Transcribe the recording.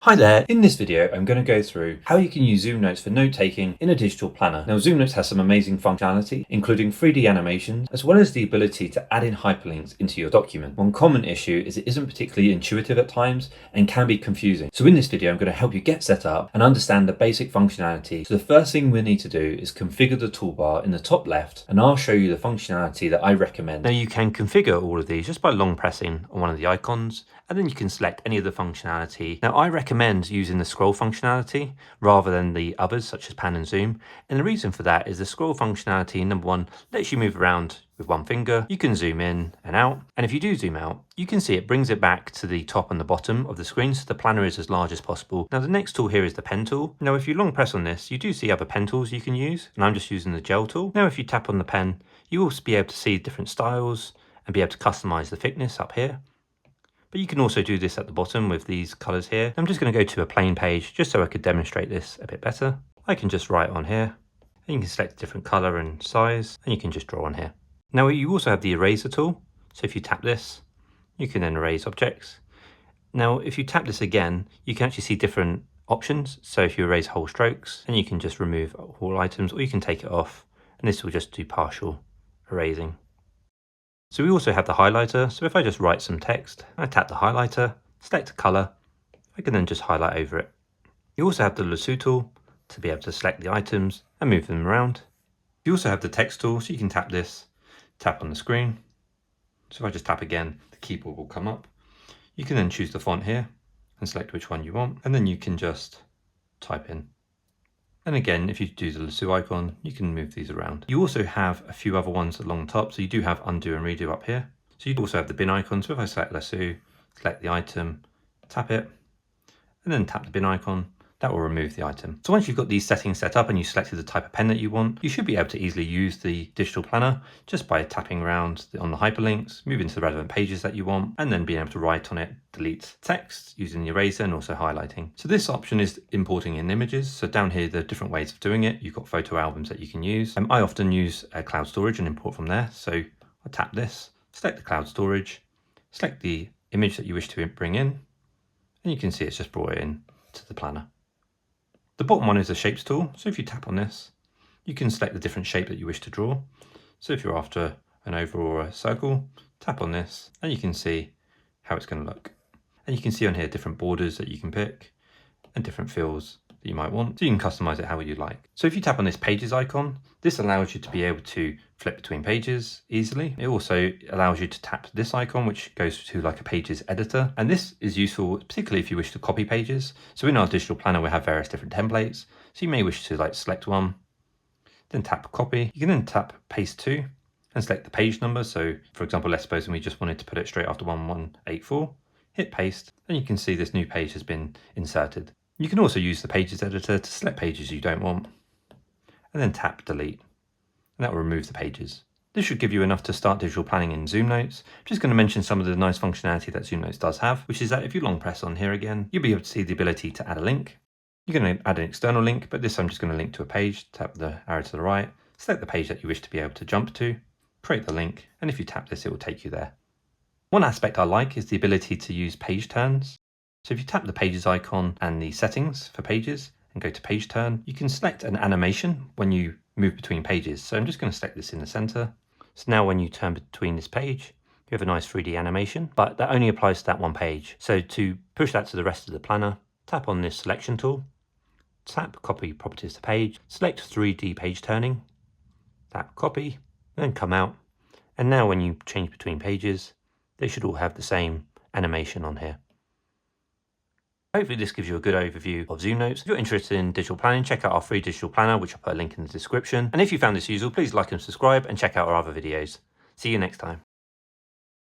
Hi there, in this video I'm going to go through how you can use ZoomNotes for note-taking in a digital planner. Now ZoomNotes has some amazing functionality, including 3D animations, as well as the ability to add in hyperlinks into your document. One common issue is it isn't particularly intuitive at times and can be confusing. So in this video I'm going to help you get set up and understand the basic functionality. So the first thing we need to do is configure the toolbar in the top left, and I'll show you the functionality that I recommend. Now you can configure all of these just by long pressing on one of the icons, and then you can select any of the functionality. Now I recommend using the scroll functionality rather than the others such as pan and zoom, and the reason for that is the scroll functionality, number one, lets you move around with one finger. You can zoom in and out, and if you do zoom out, you can see it brings it back to the top and the bottom of the screen, so the planner is as large as possible. Now the next tool here is the pen tool. Now if you long press on this, you do see other pen tools you can use, and I'm just using the gel tool. Now if you tap on the pen, you will be able to see different styles and be able to customize the thickness up here. But you can also do this at the bottom with these colors here. I'm just going to go to a plain page just so I could demonstrate this a bit better. I can just write on here, and you can select a different color and size, and you can just draw on here. Now you also have the eraser tool. So if you tap this, you can then erase objects. Now if you tap this again, you can actually see different options. So if you erase whole strokes, then you can just remove all items, or you can take it off, and this will just do partial erasing. So we also have the highlighter, so if I just write some text, I tap the highlighter, select a colour, I can then just highlight over it. You also have the lasso tool to be able to select the items and move them around. You also have the text tool, so you can tap this, tap on the screen. So if I just tap again, the keyboard will come up. You can then choose the font here and select which one you want, and then you can just type in. And again, if you do the lasso icon, you can move these around. You also have a few other ones along the top. So you do have undo and redo up here. So you also have the bin icon. So if I select lasso, select the item, tap it, and then tap the bin icon, that will remove the item. So once you've got these settings set up and you selected the type of pen that you want, you should be able to easily use the digital planner just by tapping around on the hyperlinks, moving to the relevant pages that you want, and then being able to write on it, delete text using the eraser and also highlighting. So this option is importing in images. So down here, there are different ways of doing it. You've got photo albums that you can use. I often use cloud storage and import from there. So I tap this, select the cloud storage, select the image that you wish to bring in, and you can see it's just brought it in to the planner. The bottom one is the shapes tool. So if you tap on this, you can select the different shape that you wish to draw. So if you're after an oval or a circle, tap on this and you can see how it's going to look. And you can see on here different borders that you can pick and different fills that you might want. So you can customize it how you like. So if you tap on this pages icon, this allows you to be able to flip between pages easily. It also allows you to tap this icon, which goes to like a pages editor. And this is useful, particularly if you wish to copy pages. So in our digital planner, we have various different templates. So you may wish to like select one, then tap copy. You can then tap paste to and select the page number. So for example, let's suppose we just wanted to put it straight after 1184, hit paste, and you can see this new page has been inserted. You can also use the pages editor to select pages you don't want, and then tap delete, and that will remove the pages. This should give you enough to start digital planning in ZoomNotes. I'm just going to mention some of the nice functionality that ZoomNotes does have, which is that if you long press on here again, you'll be able to see the ability to add a link. You're going to add an external link, but this I'm just going to link to a page, tap the arrow to the right, select the page that you wish to be able to jump to, create the link, and if you tap this, it will take you there. One aspect I like is the ability to use page turns. So if you tap the pages icon and the settings for pages and go to page turn, you can select an animation when you move between pages. So I'm just going to select this in the center. So now when you turn between this page, you have a nice 3D animation, but that only applies to that one page. So to push that to the rest of the planner, tap on this selection tool, tap copy properties to page, select 3D page turning, tap copy, and then come out. And now when you change between pages, they should all have the same animation on here. Hopefully this gives you a good overview of ZoomNotes. If you're interested in digital planning, check out our free digital planner, which I'll put a link in the description. And if you found this useful, please like and subscribe and check out our other videos. See you next time.